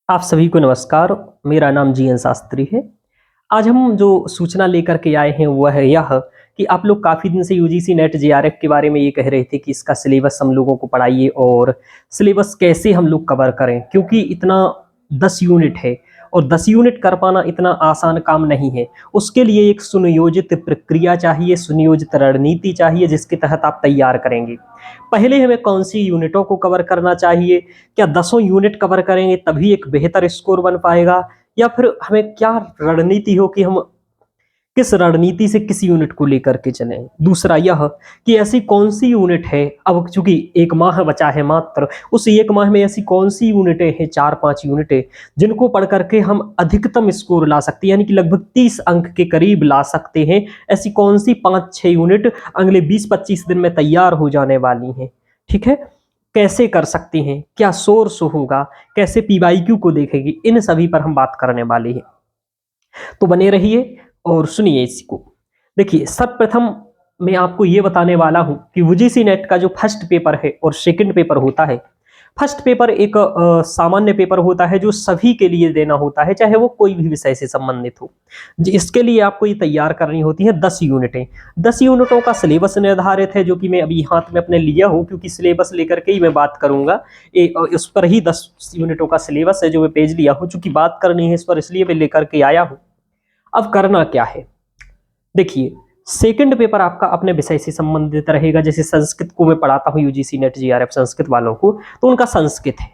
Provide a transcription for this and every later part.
आप सभी को नमस्कार। मेरा नाम जीएन शास्त्री है। आज हम जो सूचना लेकर के आए हैं वह है यह कि आप लोग काफ़ी दिन से यूजीसी नेट जेआरएफ के बारे में ये कह रहे थे कि इसका सिलेबस हम लोगों को पढ़ाइए और सिलेबस कैसे हम लोग कवर करें, क्योंकि इतना 10 यूनिट है और 10 यूनिट कर पाना इतना आसान काम नहीं है। उसके लिए एक सुनियोजित प्रक्रिया चाहिए, सुनियोजित रणनीति चाहिए जिसके तहत आप तैयार करेंगे। पहले हमें कौन सी यूनिटों को कवर करना चाहिए? क्या 10 यूनिट कवर करेंगे तभी एक बेहतर स्कोर बन पाएगा, या फिर हमें क्या रणनीति हो कि हम किस रणनीति से किस यूनिट को लेकर के चलें? दूसरा यह कि ऐसी कौन सी यूनिट है, अब चूंकि 1 माह बचा है मात्र, उस 1 माह में ऐसी कौन सी यूनिटें हैं, 4-5 यूनिटें जिनको पढ़ करके हम अधिकतम स्कोर ला सकते हैं, यानी कि लगभग 30 अंक के करीब ला सकते हैं। ऐसी कौन सी 5-6 यूनिट अगले 20-25 दिन में तैयार हो जाने वाली हैं? ठीक है, कैसे कर सकते हैं, क्या सोर्स होगा, कैसे पीवाईक्यू को देखेंगे, इन सभी पर हम बात करने वाले हैं। तो बने रहिए और सुनिए इसको। देखिए, सर्वप्रथम मैं आपको ये बताने वाला हूं कि यूजीसी नेट का जो फर्स्ट पेपर है और सेकंड पेपर होता है। फर्स्ट पेपर एक सामान्य पेपर होता है जो सभी के लिए देना होता है, चाहे वो कोई भी विषय से संबंधित हो। इसके लिए आपको ये तैयार करनी होती है 10 यूनिटें। 10 यूनिटों का सिलेबस निर्धारित है, जो कि मैं अभी हाथ में अपने लिया हूँ, क्योंकि सिलेबस लेकर के ही मैं बात करूंगा। इस पर ही 10 यूनिटों का सिलेबस है जो मैं पेज लिया हूँ, चूंकि बात करनी है इस पर, इसलिए मैं लेकर के आया हूँ। अब करना क्या है? देखिए, सेकंड पेपर आपका अपने विषय से संबंधित रहेगा। जैसे संस्कृत को मैं पढ़ाता हूँ यूजीसी नेट जेआरएफ संस्कृत वालों को, तो उनका संस्कृत है।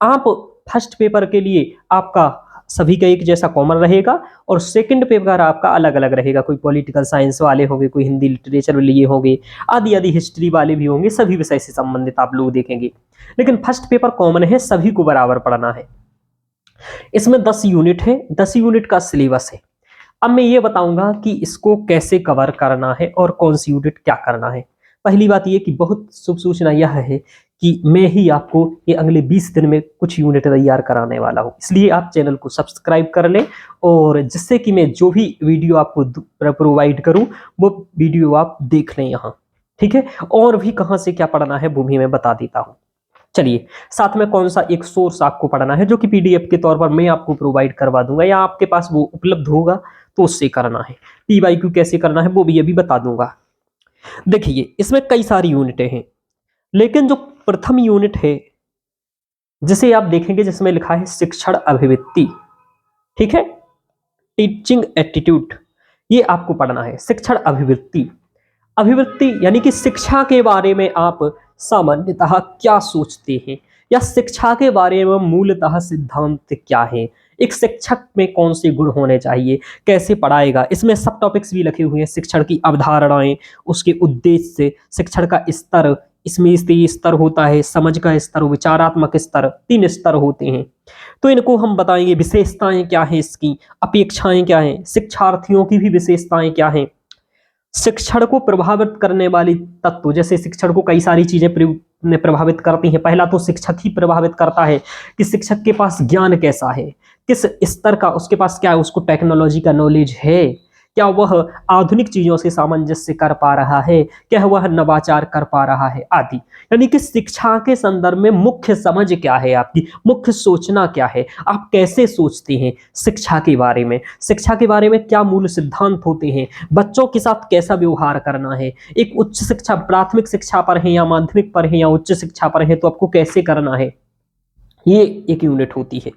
आप फर्स्ट पेपर के लिए आपका सभी का एक जैसा कॉमन रहेगा और सेकंड पेपर आपका अलग अलग रहेगा। कोई पॉलिटिकल साइंस वाले होंगे, कोई हिंदी लिटरेचर लिए होंगे, आदि आदि हिस्ट्री वाले भी होंगे, सभी विषय से संबंधित आप लोग देखेंगे। लेकिन फर्स्ट पेपर कॉमन है, सभी को बराबर पढ़ना है। इसमें 10 यूनिट है, 10 यूनिट का सिलेबस है। अब मैं ये बताऊंगा कि इसको कैसे कवर करना है और कौन सी यूनिट क्या करना है। पहली बात ये कि बहुत शुभ सूचना यह है कि मैं ही आपको ये अगले 20 दिन में कुछ यूनिट तैयार कराने वाला हूँ, इसलिए आप चैनल को सब्सक्राइब कर लें, और जिससे कि मैं जो भी वीडियो आपको प्रोवाइड करूँ वो वीडियो आप देख लें यहाँ। ठीक है, और भी कहाँ से क्या पढ़ना है वो भी मैं बता देता हूँ। चलिए, साथ में कौन सा एक सोर्स आपको पढ़ना है जो कि पीडीएफ के तौर पर मैं आपको प्रोवाइड करवा दूंगा, या आपके पास वो उपलब्ध होगा तो उससे करना है। पीवाईक्यू कैसे करना है वो भी अभी बता दूंगा। देखिए, इसमें कई सारी यूनिटें हैं, लेकिन जो प्रथम यूनिट है जिसे आप देखेंगे, जिसमें लिखा है शिक्षण अभिवृत्ति, ठीक है, टीचिंग एटीट्यूड, ये आपको पढ़ना है। शिक्षण अभिवृत्ति, अभिवृत्ति यानी कि शिक्षा के बारे में आप सामान्यतः क्या सोचते हैं, या शिक्षा के बारे में मूलतः सिद्धांत क्या है, एक शिक्षक में कौन से गुण होने चाहिए, कैसे पढ़ाएगा। इसमें सब टॉपिक्स भी लिखे हुए हैं, शिक्षण की अवधारणाएं, उसके उद्देश्य, शिक्षण का स्तर, इसमें स्तर होता है, समझ का स्तर, विचारात्मक स्तर, 3 स्तर होते हैं। तो इनको हम बताएंगे, विशेषताएं क्या हैं इसकी, अपेक्षाएं क्या हैं, शिक्षार्थियों की भी विशेषताएं क्या हैं, शिक्षण को प्रभावित करने वाली तत्व, जैसे शिक्षण को कई सारी चीजें प्रभावित करती हैं। पहला तो शिक्षक ही प्रभावित करता है कि शिक्षक के पास ज्ञान कैसा है, किस स्तर का उसके पास क्या है, उसको टेक्नोलॉजी का नॉलेज है, क्या वह आधुनिक चीजों से सामंजस्य कर पा रहा है, क्या वह नवाचार कर पा रहा है, आदि। यानी कि शिक्षा के संदर्भ में मुख्य समझ क्या है, आपकी मुख्य सोचना क्या है, आप कैसे सोचते हैं शिक्षा के बारे में, शिक्षा के बारे में क्या मूल सिद्धांत होते हैं, बच्चों के साथ कैसा व्यवहार करना है, एक उच्च शिक्षा, प्राथमिक शिक्षा पर है या माध्यमिक पर है या उच्च शिक्षा पर है तो आपको कैसे करना है, ये एक यूनिट होती है।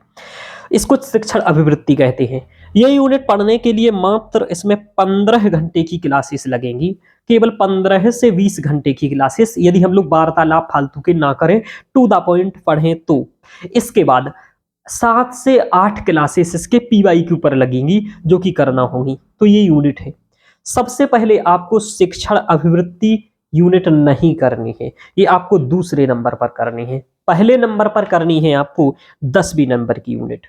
इसको शिक्षण अभिवृत्ति कहते हैं। ये यूनिट पढ़ने के लिए मात्र इसमें 15 घंटे की क्लासेस लगेंगी, केवल 15 से 20 घंटे की क्लासेस, यदि हम लोग वार्तालाप फालतू के ना करें, टू द पॉइंट पढ़ें तो। इसके बाद 7 से 8 क्लासेस इसके पीवाईक्यू पर लगेंगी जो कि करना होगी। तो ये यूनिट है। सबसे पहले आपको शिक्षण अभिवृत्ति यूनिट नहीं करनी है, ये आपको दूसरे नंबर पर करनी है। पहले नंबर पर करनी है आपको 10वें नंबर की यूनिट।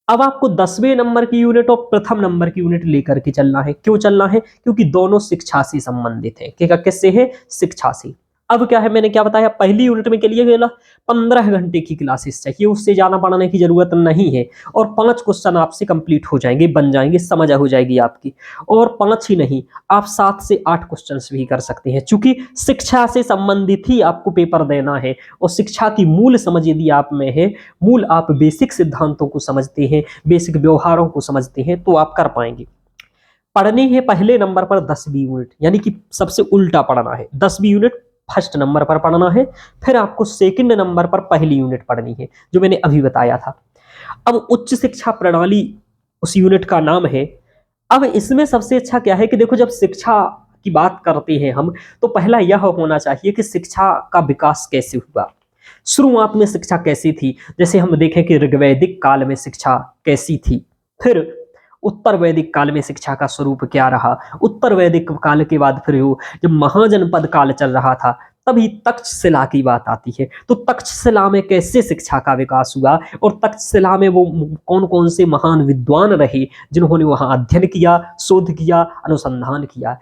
अब आपको 10वें नंबर की यूनिट और प्रथम नंबर की यूनिट लेकर के चलना है। क्यों चलना है? क्योंकि दोनों शिक्षा से संबंधित है। किससे है? शिक्षा से। अब क्या है, मैंने क्या बताया, पहली यूनिट में के लिए केवल 15 घंटे की क्लासेस चाहिए, उससे ज़्यादा पढ़ने की ज़रूरत नहीं है। और 5 क्वेश्चन आपसे कंप्लीट हो जाएंगे, बन जाएंगे, समझ हो जाएगी आपकी। और 5 ही नहीं, आप 7 से 8 क्वेश्चंस भी कर सकते हैं, चूंकि शिक्षा से संबंधित ही आपको पेपर देना है। और शिक्षा की मूल समझ यदि आप में है, मूल आप बेसिक सिद्धांतों को समझते हैं, बेसिक व्यवहारों को समझते हैं, तो आप कर पाएंगे। पढ़नी है पहले नंबर पर 10वीं यूनिट, यानी कि सबसे उल्टा पढ़ना है। 10वीं यूनिट फर्स्ट नंबर पर पढ़ना है, फिर आपको सेकंड नंबर पर पहली यूनिट पढ़नी है, जो मैंने अभी बताया था। अब उच्च शिक्षा प्रणाली उस यूनिट का नाम है। अब इसमें सबसे अच्छा क्या है कि देखो, जब शिक्षा की बात करते हैं हम, तो पहला यह होना चाहिए कि शिक्षा का विकास कैसे हुआ, शुरुआत में शिक्षा कैसी थी। जैसे हम देखें कि ऋग्वैदिक काल में शिक्षा कैसी थी, फिर उत्तर वैदिक काल में शिक्षा का स्वरूप क्या रहा, उत्तर वैदिक काल के बाद फिर जब महाजनपद काल चल रहा था, तभी तक्षशिला की बात आती है। तो तक्षशिला में कैसे शिक्षा का विकास हुआ, और तक्षशिला में वो कौन कौन से महान विद्वान रहे जिन्होंने वहां अध्ययन किया, शोध किया, अनुसंधान किया।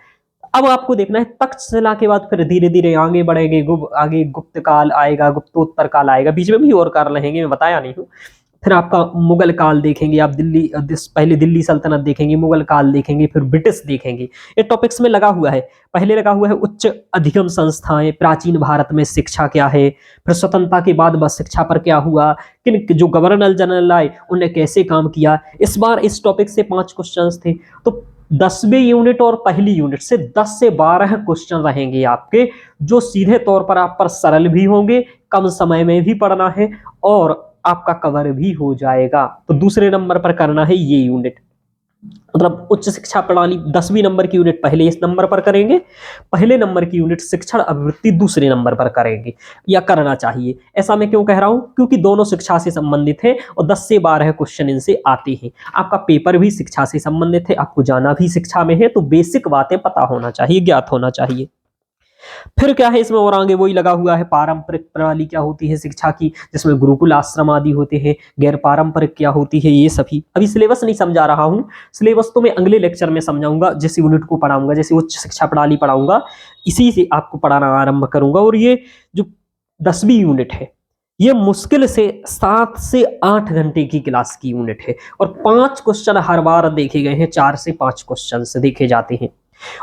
अब आपको देखना है तक्षशिला के बाद फिर धीरे धीरे आगे बढ़ेंगे, आगे गुप्त काल आएगा, गुप्तोत्तर काल आएगा, बीच में भी और काल रहेंगे, मैं बताया नहीं हूँ। फिर आपका मुगल काल देखेंगे आप, पहले दिल्ली सल्तनत देखेंगे, मुगल काल देखेंगे, फिर ब्रिटिश देखेंगे। ये टॉपिक्स में लगा हुआ है। पहले लगा हुआ है उच्च अधिगम संस्थाएं, प्राचीन भारत में शिक्षा क्या है, फिर स्वतंत्रता के बाद बस शिक्षा पर क्या हुआ, किन जो गवर्नर जनरल आए उन्हें कैसे काम किया। इस बार इस टॉपिक से 5 क्वेश्चंस थे। तो 10वीं यूनिट और पहली यूनिट से 10 से 12 क्वेश्चन रहेंगे आपके, जो सीधे तौर पर आप पर सरल भी होंगे, कम समय में भी पढ़ना है और आपका कवर भी हो जाएगा। तो दूसरे नंबर पर करना है ये यूनिट, मतलब उच्च शिक्षा प्रणाली 10वीं नंबर की यूनिट पहले इस नंबर पर करेंगे, पहले नंबर की यूनिट शिक्षण अभिवृत्ति दूसरे नंबर पर करेंगे, या करना चाहिए। ऐसा मैं क्यों कह रहा हूं, क्योंकि दोनों शिक्षा से संबंधित है और 10 से 12 क्वेश्चन इनसे आते हैं। आपका पेपर भी शिक्षा से संबंधित है, आपको जाना भी शिक्षा में है, तो बेसिक बातें पता होना चाहिए, ज्ञात होना चाहिए। फिर क्या है इसमें और आगे वही लगा हुआ है, पारंपरिक प्रणाली क्या होती है शिक्षा की, जिसमें गुरुकुल आश्रम आदि होते हैं, गैर पारंपरिक क्या होती है, ये सभी। अभी सिलेबस नहीं समझा रहा हूँ, सिलेबस तो मैं अगले लेक्चर में समझाऊंगा, जिस यूनिट को पढ़ाऊंगा, जैसे उच्च शिक्षा प्रणाली पढ़ाऊंगा, इसी से आपको पढ़ाना आरंभ करूंगा। और ये जो 10वीं यूनिट है, ये मुश्किल से 7 से 8 घंटे की क्लास की यूनिट है, और 5 क्वेश्चन हर बार देखे गए हैं, 4 से 5 क्वेश्चन देखे जाते हैं,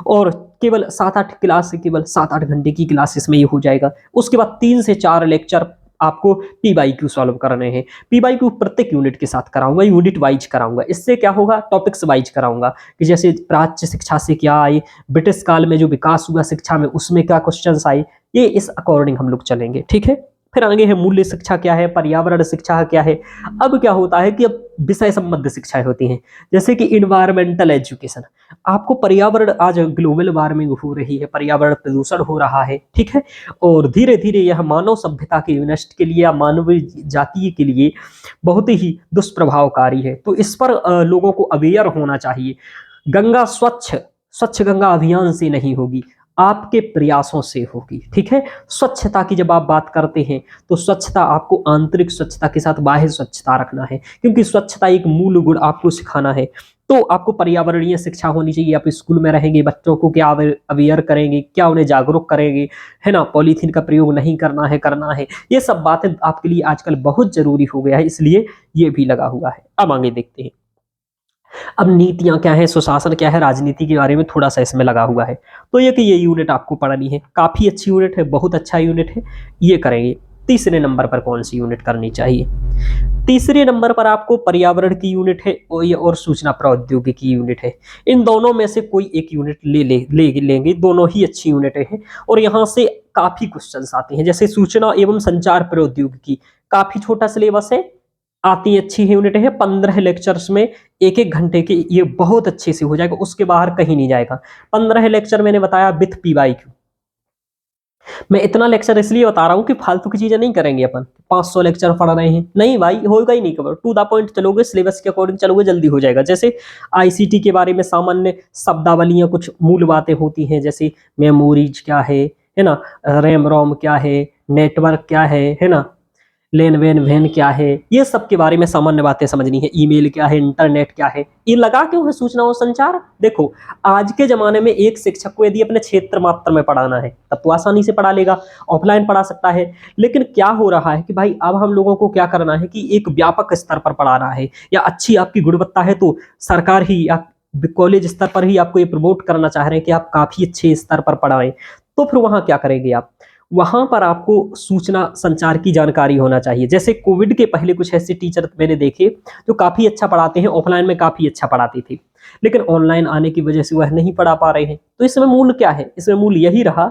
और केवल 7-8 क्लास से, केवल 7-8 घंटे की क्लासेस में ये हो जाएगा। उसके बाद 3 से 4 लेक्चर आपको पीवाईक्यू सॉल्व करने हैं। पीवाईक्यू प्रत्येक यूनिट के साथ कराऊंगा, यूनिट वाइज कराऊंगा। इससे क्या होगा, टॉपिक्स वाइज कराऊंगा कि जैसे प्राच्य शिक्षा से क्या आए, ब्रिटिश काल में जो विकास हुआ शिक्षा में, उसमें क्या क्वेश्चंस आए, ये इस अकॉर्डिंग हम लोग चलेंगे, ठीक है। फिर आगे है मूल्य शिक्षा क्या है, पर्यावरण शिक्षा क्या है। अब क्या होता है कि अब विषय संबद्ध शिक्षाएं होती हैं, जैसे कि इन्वायरमेंटल एजुकेशन। आपको पर्यावरण, आज ग्लोबल वार्मिंग हो रही है, पर्यावरण प्रदूषण हो रहा है, ठीक है, और धीरे धीरे यह मानव सभ्यता के विनष्ट के लिए या मानव जाति के लिए बहुत ही दुष्प्रभावकारी है। तो इस पर लोगों को अवेयर होना चाहिए। गंगा स्वच्छ स्वच्छ गंगा अभियान से नहीं होगी, आपके प्रयासों से होगी, ठीक है। स्वच्छता की जब आप बात करते हैं, तो स्वच्छता आपको आंतरिक स्वच्छता के साथ बाह्य स्वच्छता रखना है, क्योंकि स्वच्छता एक मूल गुण आपको सिखाना है। तो आपको पर्यावरणीय शिक्षा होनी चाहिए। आप स्कूल में रहेंगे, बच्चों को क्या अवेयर करेंगे, क्या उन्हें जागरूक करेंगे, है ना। पॉलीथीन का प्रयोग नहीं करना है, करना है, ये सब बातें आपके लिए आजकल बहुत जरूरी हो गया है, इसलिए ये भी लगा हुआ है। अब आगे देखते हैं, अब नीतियां क्या है, सुशासन क्या है, राजनीति के बारे में थोड़ा सा इसमें लगा हुआ है। तो ये कि ये यूनिट आपको पढ़नी है, काफी अच्छी यूनिट है, बहुत अच्छा यूनिट है, ये करेंगे। तीसरे नंबर पर कौन सी यूनिट करनी चाहिए, तीसरे नंबर पर आपको पर्यावरण की यूनिट है और सूचना प्रौद्योगिकी यूनिट है। इन दोनों में से कोई एक यूनिट लेंगे, दोनों ही अच्छी यूनिटें हैं, और यहाँ से काफी क्वेश्चंस आते हैं। जैसे सूचना एवं संचार प्रौद्योगिकी, काफी छोटा सिलेबस है, आती अच्छी यूनिट है, 15 लेक्चर्स में 1-1 घंटे के, ये बहुत अच्छे से हो जाएगा, उसके बाहर कहीं नहीं जाएगा। 15 लेक्चर मैंने बताया विथ पीवाईक्यू। मैं इतना लेक्चर इसलिए बता रहा हूँ कि फालतू की चीजें नहीं करेंगे अपन, 500 लेक्चर पढ़ रहे हैं, नहीं भाई, होगा ही नहीं कवर। टू द पॉइंट चलोगे, सिलेबस के अकॉर्डिंग चलोगे, जल्दी हो जाएगा। जैसे आईसीटी के बारे में सामान्य शब्दावलियां, कुछ मूल बातें होती हैं, जैसे मेमोरीज क्या है ना, रैम रोम क्या है, नेटवर्क क्या है ना, लेन वेन वेन क्या है, ये सब के बारे में सामान्य बातें समझनी है। ईमेल क्या है, इंटरनेट क्या है, ये लगा क्यों है सूचना और संचार। देखो, आज के जमाने में एक शिक्षक को यदि अपने क्षेत्र मात्र में पढ़ाना है तब तो आसानी से पढ़ा लेगा, ऑफलाइन पढ़ा सकता है। लेकिन क्या हो रहा है कि भाई अब हम लोगों को क्या करना है कि एक व्यापक स्तर पर पढ़ाना है, या अच्छी आपकी गुणवत्ता है तो सरकार ही या कॉलेज स्तर पर ही आपको ये प्रमोट करना चाह रहे हैं कि आप काफी अच्छे स्तर पर पढ़ाएं। तो फिर वहां क्या करेंगे आप, वहां पर आपको सूचना संचार की जानकारी होना चाहिए। जैसे कोविड के पहले कुछ ऐसे टीचर मैंने देखे जो काफी अच्छा पढ़ाते हैं, ऑफलाइन में काफी अच्छा पढ़ाते थे, लेकिन ऑनलाइन आने की वजह से वह नहीं पढ़ा पा रहे हैं। तो इसमें मूल क्या है, इसमें मूल यही रहा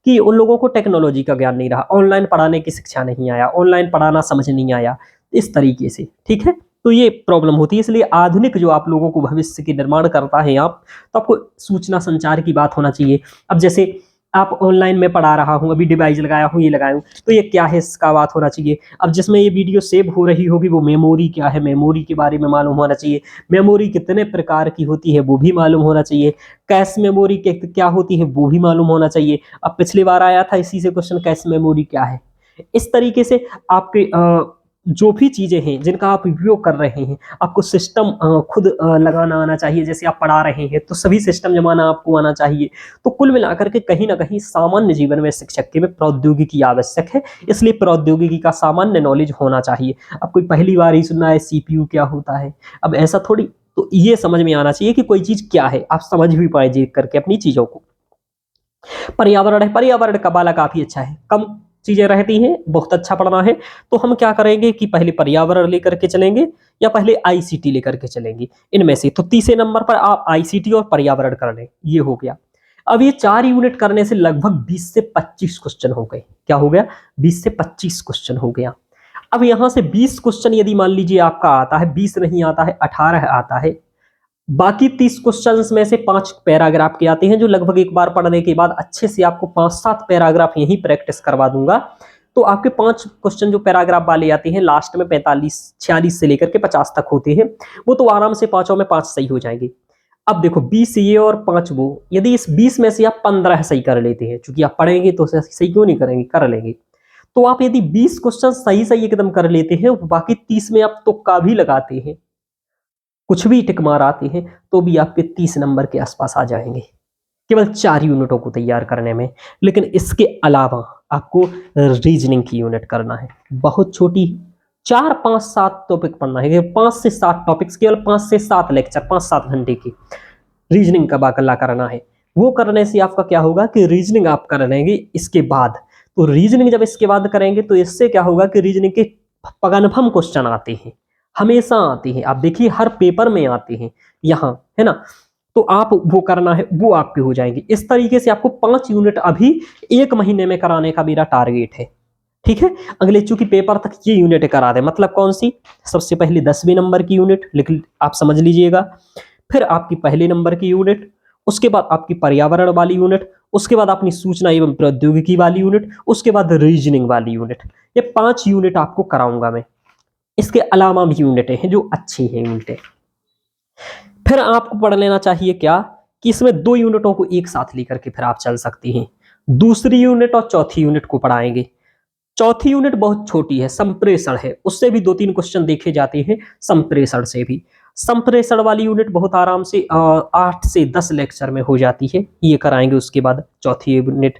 कि उन लोगों को टेक्नोलॉजी का ज्ञान नहीं रहा, ऑनलाइन पढ़ाने की शिक्षा नहीं आया, ऑनलाइन पढ़ाना समझ नहीं आया इस तरीके से। ठीक है, तो ये प्रॉब्लम होती है। इसलिए आधुनिक जो आप लोगों को भविष्य के निर्माण करता है आप, तो आपको सूचना संचार की बात होना चाहिए। अब जैसे आप ऑनलाइन में पढ़ा रहा हूँ, अभी डिवाइस लगाया हूँ, ये लगाया हूँ, तो ये क्या है इसका बात होना चाहिए। अब जिसमें ये वीडियो सेव हो रही होगी वो मेमोरी क्या है, मेमोरी के बारे में मालूम होना चाहिए। मेमोरी कितने प्रकार की होती है वो भी मालूम होना चाहिए। कैश मेमोरी क्या होती है वो भी मालूम होना चाहिए। अब पिछली बार आया था इसी से क्वेश्चन, कैश मेमोरी क्या है। इस तरीके से आपके जो भी चीजें हैं जिनका आप उपयोग कर रहे हैं, आपको सिस्टम खुद लगाना आना चाहिए। जैसे आप पढ़ा रहे हैं तो सभी सिस्टम जमाना आपको आना चाहिए। तो कुल मिलाकर के कहीं ना कहीं सामान्य जीवन में शिक्षक के में प्रौद्योगिकी आवश्यक है, इसलिए प्रौद्योगिकी का सामान्य नॉलेज होना चाहिए। अब कोई पहली बार ही सुनना है सीपीयू क्या होता है, अब ऐसा थोड़ी, तो ये समझ में आना चाहिए कि कोई चीज क्या है, आप समझ भी पाए जी करके अपनी चीजों को। पर्यावरण है, पर्यावरण का बाला काफी अच्छा है, कम चीजें रहती हैं, बहुत अच्छा पढ़ना है। तो हम क्या करेंगे कि पहले पर्यावरण लेकर के चलेंगे या पहले आईसीटी लेकर के चलेंगे, इनमें से। तो तीसरे नंबर पर आप आईसीटी और पर्यावरण कर लें, ये हो गया। अब ये 4 यूनिट करने से लगभग 20 से 25 क्वेश्चन हो गए। क्या हो गया, 20 से 25 क्वेश्चन हो गया। अब यहां से 20 क्वेश्चन यदि मान लीजिए आपका आता है, 20 नहीं आता है, 18 आता है, बाकी 30 क्वेश्चंस में से 5 पैराग्राफ के आते हैं, जो लगभग एक बार पढ़ने के बाद अच्छे से आपको 5-7 पैराग्राफ यहीं प्रैक्टिस करवा दूंगा। तो आपके 5 क्वेश्चन जो पैराग्राफ वाले आते हैं लास्ट में 45-46 से लेकर के 50 तक होते हैं, वो तो आराम से पांचों में 5 सही हो जाएंगे। अब देखो 20 ये और 5 वो, यदि इस 20 में से आप 15 सही कर लेते हैं, क्योंकि आप पढ़ेंगे तो सही क्यों नहीं करेंगे, कर लेंगे। तो आप यदि 20 क्वेश्चन सही सही एकदम कर लेते हैं, बाकी 30 में आप तुक्का भी लगाते हैं, कुछ भी टिक मार आती है, तो भी आपके 30 नंबर के आसपास आ जाएंगे, केवल 4 यूनिटों को तैयार करने में। लेकिन इसके अलावा आपको रीजनिंग की यूनिट करना है, बहुत छोटी, 4-5-7 टॉपिक पढ़ना है, 5 से 7 टॉपिक्स, केवल 5 से 7 लेक्चर, 5-7 घंटे की रीजनिंग का बाकला करना है। वो करने से आपका क्या होगा कि रीजनिंग आप कर लेंगे इसके बाद। तो रीजनिंग जब इसके बाद करेंगे तो इससे क्या होगा कि रीजनिंग के कन्फर्म क्वेश्चन आते हैं, हमेशा आते हैं। आप देखिए हर पेपर में आते हैं यहाँ, है ना। तो आप वो करना है, वो आपके हो जाएंगे। इस तरीके से आपको 5 यूनिट अभी 1 महीने में कराने का मेरा टारगेट है। ठीक है, अगले चूंकि पेपर तक ये यूनिट करा दे। मतलब कौन सी, सबसे पहले 10वें नंबर की यूनिट, लेकिन आप समझ लीजिएगा, फिर आपकी पहले नंबर की यूनिट, उसके बाद आपकी पर्यावरण वाली यूनिट, उसके बाद अपनी सूचना एवं प्रौद्योगिकी वाली यूनिट, उसके बाद रीजनिंग वाली यूनिट। ये 5 यूनिट आपको कराऊंगा मैं। इसके अलावा भी यूनिटें हैं जो अच्छी हैं यूनिटें। फिर आपको पढ़ लेना चाहिए क्या कि इसमें 2 यूनिटों को एक साथ लेकर के फिर आप चल सकती हैं। दूसरी यूनिट और चौथी यूनिट को पढ़ाएंगे। चौथी यूनिट बहुत छोटी है, संप्रेषण है, उससे भी 2-3 क्वेश्चन देखे जाते हैं, संप्रेषण से भी। संप्रेषण वाली यूनिट बहुत आराम से 8 से 10 लेक्चर में हो जाती है, ये कराएंगे उसके बाद चौथी यूनिट।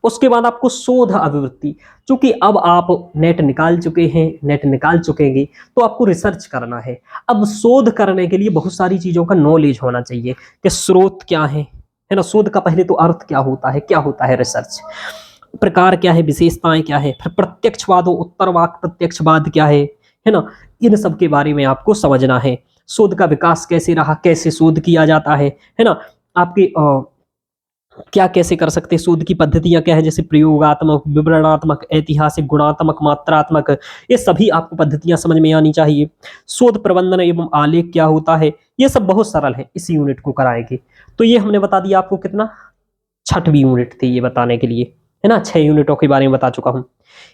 उसके बाद आपको शोध अभिवृत्ति, क्योंकि अब आप नेट निकाल चुके हैं, नेट निकाल चुकेंगे, तो आपको रिसर्च करना है। अब शोध करने के लिए बहुत सारी चीजों का नॉलेज होना चाहिए कि स्रोत क्या है ना। शोध का पहले तो अर्थ क्या होता है रिसर्च, प्रकार क्या है, विशेषताएं क्या है, फिर प्रत्यक्षवाद और उत्तरवाद प्रत्यक्षवाद क्या है ना। इन सब के बारे में आपको समझना है। शोध का विकास कैसे रहा, कैसे शोध किया जाता है ना। आपके क्या कैसे कर सकते हैं, शोध की पद्धतियां क्या है, जैसे प्रयोगात्मक, विवरणात्मक, ऐतिहासिक, गुणात्मक, मात्रात्मक, ये सभी आपको पद्धतियां समझ में आनी चाहिए। शोध प्रबंधन एवं आलेख क्या होता है, ये सब बहुत सरल है, इस यूनिट को कराएंगे। तो ये हमने बता दिया आपको कितना, 6वीं यूनिट थी ये बताने के लिए, है ना। 6 यूनिटों के बारे में बता चुका हूं।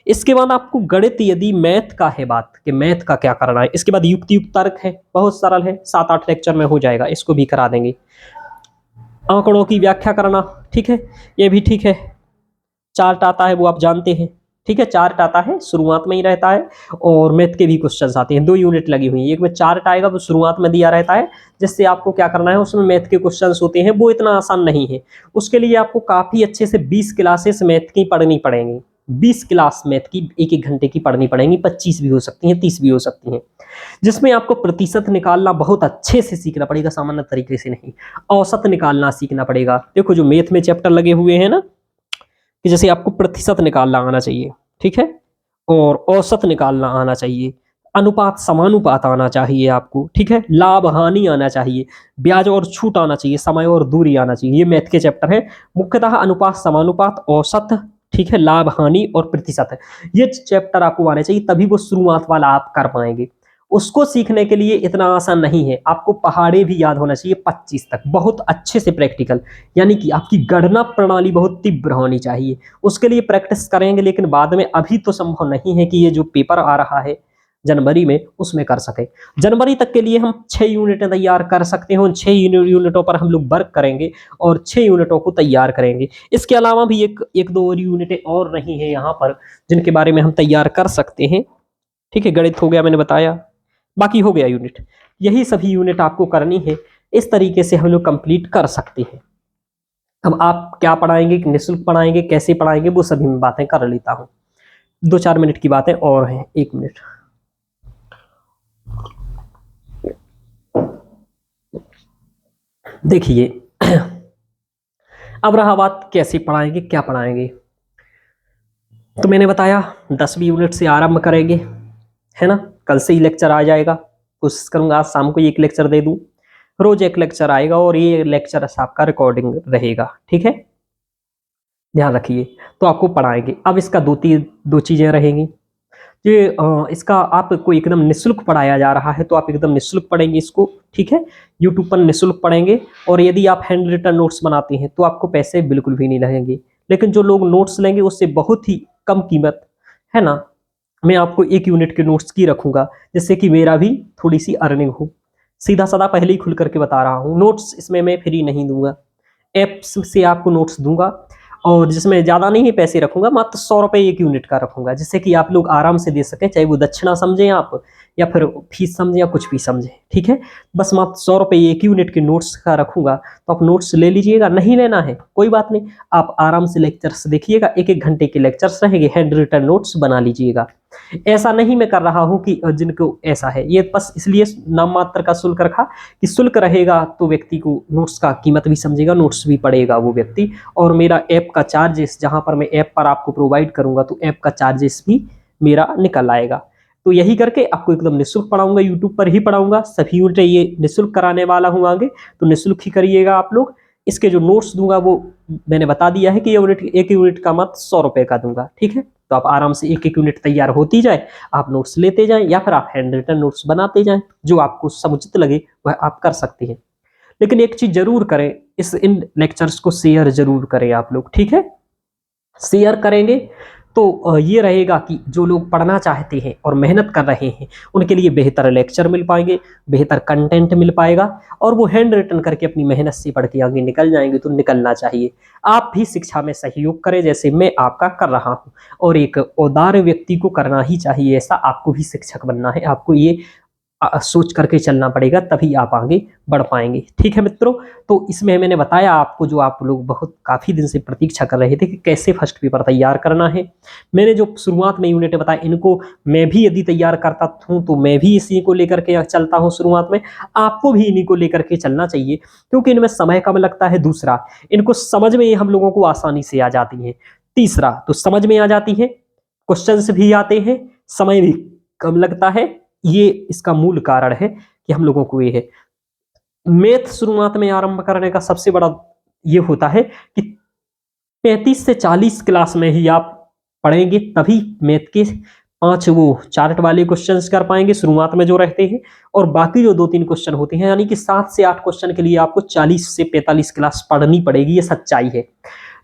इसके बाद आपको गणित, यदि मैथ का है बात कि मैथ का क्या करना है, इसके बाद युक्ति युक्त तर्क है, बहुत सरल है, 7-8 लेक्चर में हो जाएगा, इसको भी करा देंगे। आंकड़ों की व्याख्या करना, ठीक है, ये भी ठीक है, चार्ट आता है वो आप जानते हैं। ठीक है, चार्ट आता है, शुरुआत में ही रहता है। और मैथ के भी क्वेश्चंस आते हैं, 2 यूनिट लगी हुई है, एक में चार्ट आएगा वो शुरुआत में दिया रहता है, जिससे आपको क्या करना है, उसमें मैथ के क्वेश्चंस होते हैं, वो इतना आसान नहीं है। उसके लिए आपको काफी अच्छे से 20 क्लासेस मैथ की पढ़नी पड़ेंगी। 20 क्लास मैथ की 1-1 घंटे की पढ़नी पड़ेंगी, 25 भी हो सकती हैं, 30 भी हो सकती हैं, जिसमें आपको प्रतिशत निकालना बहुत अच्छे से सीखना पड़ेगा, सामान्य तरीके से नहीं, औसत निकालना सीखना पड़ेगा। देखो जो मैथ में चैप्टर लगे हुए हैं ना, कि जैसे आपको प्रतिशत निकालना आना चाहिए, ठीक है, और औसत निकालना आना चाहिए, अनुपात समानुपात आना चाहिए आपको, ठीक है, लाभ हानि आना चाहिए, ब्याज और छूट आना चाहिए, समय और दूरी आना चाहिए। ये मैथ के चैप्टर है मुख्यतः, अनुपात समानुपात, औसत, ठीक है, लाभ हानि और प्रतिशत, ये चैप्टर आपको आने चाहिए, तभी वो शुरुआत वाला आप कर पाएंगे। उसको सीखने के लिए इतना आसान नहीं है, आपको पहाड़े भी याद होना चाहिए 25 तक, बहुत अच्छे से प्रैक्टिकल, यानी कि आपकी गणना प्रणाली बहुत तीव्र होनी चाहिए। उसके लिए प्रैक्टिस करेंगे, लेकिन बाद में, अभी तो संभव नहीं है कि ये जो पेपर आ रहा है जनवरी में उसमें कर सके। जनवरी तक के लिए हम 6 यूनिटें तैयार कर सकते हैं, उन 6 यूनिटों पर हम लोग वर्क करेंगे और 6 यूनिटों को तैयार करेंगे। इसके अलावा भी एक दो और यूनिटें और नहीं है यहाँ पर, जिनके बारे में हम तैयार कर सकते हैं, ठीक है, गणित हो गया मैंने बताया, बाकी हो गया यूनिट, यही सभी यूनिट आपको करनी है। इस तरीके से हम लोग कंप्लीट कर सकते हैं। अब आप क्या पढ़ाएंगे, निःशुल्क पढ़ाएंगे, कैसे पढ़ाएंगे, वो सभी मैं बातें कर लेता हूँ। 2-4 मिनट की बातें और हैं, 1 मिनट। देखिए अब रहा बात कैसे पढ़ाएंगे, क्या पढ़ाएंगे। तो मैंने बताया 10वीं यूनिट से आरंभ करेंगे, है ना, कल से ही लेक्चर आ जाएगा, कोशिश करूंगा आज शाम को एक लेक्चर दे दूं, रोज एक लेक्चर आएगा और ये लेक्चर आपका रिकॉर्डिंग रहेगा, ठीक है, ध्यान रखिए। तो आपको पढ़ाएंगे। अब इसका दो चीजें रहेंगी, ये इसका आपको एकदम निःशुल्क पढ़ाया जा रहा है, तो आप एकदम निःशुल्क पढ़ेंगे इसको, ठीक है, यूट्यूब पर निःशुल्क पढ़ेंगे। और यदि आप हैंड रिटन नोट्स बनाते हैं तो आपको पैसे बिल्कुल भी नहीं लगेंगे, लेकिन जो लोग नोट्स लेंगे उससे बहुत ही कम कीमत, है ना, मैं आपको 1 यूनिट के नोट्स की रखूंगा, जिससे कि मेरा भी थोड़ी सी अर्निंग हो। सीधा साधा पहले ही खुल करके बता रहा हूँ, नोट्स इसमें मैं फ्री नहीं दूंगा, ऐप्स से आपको नोट्स दूंगा, और जिसमें ज़्यादा नहीं पैसे रखूंगा, मात्र 100 रुपये 1 यूनिट का रखूंगा, जिससे कि आप लोग आराम से दे सकें, चाहे वो दक्षिणा समझें आप, या फिर फीस समझें, या कुछ भी समझें, ठीक है। बस मात्र 100 रुपये 1 यूनिट के नोट्स का रखूंगा, तो आप नोट्स ले लीजिएगा, नहीं लेना है कोई बात नहीं, आप आराम से लेक्चर्स देखिएगा, 1-1 घंटे के लेक्चर्स रहेंगे, हैंड रिटन नोट्स बना लीजिएगा। ऐसा नहीं मैं कर रहा हूं कि जिनको ऐसा है, ये बस इसलिए नाम मात्र का शुल्क रखा कि शुल्क रहेगा तो व्यक्ति को नोट्स का कीमत भी समझेगा, नोट्स भी पढ़ेगा वो व्यक्ति, और मेरा ऐप का चार्जेस, जहां पर मैं ऐप पर आपको प्रोवाइड करूंगा, तो ऐप का चार्जेस भी मेरा निकल आएगा। तो यही करके आपको एकदम निःशुल्क पढ़ाऊंगा, यूट्यूब पर ही पढ़ाऊंगा, सभी यूनिट ये निःशुल्क कराने वाला हूँ आगे, तो निःशुल्क ही करिएगा आप लोग। इसके जो नोट्स दूंगा वो मैंने बता दिया है कि एक यूनिट का मात्र 100 रुपये का दूंगा, ठीक है। तो आप आराम से 1-1 यूनिट तैयार होती जाए, आप नोट्स लेते जाएं, या फिर आप हैंड रिटन नोट्स बनाते जाएं, जो आपको समुचित लगे वह आप कर सकते हैं। लेकिन एक चीज जरूर करें, इन लेक्चर्स को शेयर जरूर करें आप लोग, ठीक है। शेयर करेंगे तो ये रहेगा कि जो लोग पढ़ना चाहते हैं और मेहनत कर रहे हैं, उनके लिए बेहतर लेक्चर मिल पाएंगे, बेहतर कंटेंट मिल पाएगा, और वो हैंड रिटन करके अपनी मेहनत से पढ़ के आगे निकल जाएंगे। तो निकलना चाहिए, आप भी शिक्षा में सहयोग करें जैसे मैं आपका कर रहा हूँ, और एक औदार्य व्यक्ति को करना ही चाहिए ऐसा, आपको भी शिक्षक बनना है, आपको ये सोच करके चलना पड़ेगा, तभी आप आगे बढ़ पाएंगे, ठीक है मित्रों। तो इसमें मैंने बताया आपको, जो आप लोग बहुत काफ़ी दिन से प्रतीक्षा कर रहे थे कि कैसे फर्स्ट पेपर तैयार करना है, मैंने जो शुरुआत में यूनिट बताया, इनको मैं भी यदि तैयार करता हूँ तो मैं भी इसी को लेकर के चलता हूँ शुरुआत में, आपको भी इन्हीं को लेकर के चलना चाहिए, क्योंकि इनमें समय कम लगता है, दूसरा इनको समझ में हम लोगों को आसानी से आ जाती है, तीसरा तो समझ में आ जाती है, क्वेश्चंस भी आते हैं, समय भी कम लगता है। ये इसका मूल कारण है कि हम लोगों को ये है, मैथ शुरुआत में आरंभ करने का सबसे बड़ा ये होता है कि 35 से 40 क्लास में ही आप पढ़ेंगे, तभी मैथ के 5 वो चार्ट वाले क्वेश्चंस कर पाएंगे शुरुआत में जो रहते हैं, और बाकी जो 2-3 क्वेश्चन होते हैं, यानी कि 7 से 8 क्वेश्चन के लिए आपको 40 से 45 क्लास पढ़नी पड़ेगी, ये सच्चाई है।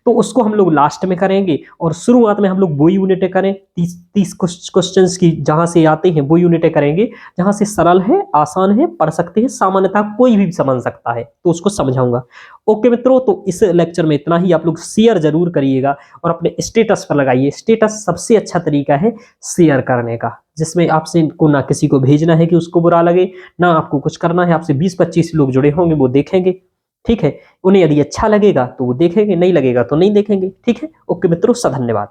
तो उसको हम लोग लास्ट में करेंगे और शुरुआत में हम लोग वो यूनिटें करें, 30 क्वेश्चंस की जहां से आते हैं वो यूनिटें करेंगे, जहां से सरल है, आसान है, पढ़ सकते हैं, सामान्यतः कोई भी समझ सकता है, तो उसको समझाऊंगा। ओके मित्रों, तो इस लेक्चर में इतना ही। आप लोग शेयर जरूर करिएगा और अपने स्टेटस पर लगाइए। स्टेटस सबसे अच्छा तरीका है शेयर करने का, जिसमें आपसे को ना किसी को भेजना है कि उसको बुरा लगे, ना आपको कुछ करना है। आपसे 20-25 लोग जुड़े होंगे, वो देखेंगे, ठीक है। उन्हें यदि अच्छा लगेगा तो वो देखेंगे, नहीं लगेगा तो नहीं देखेंगे, ठीक है। ओके मित्रों, धन्यवाद।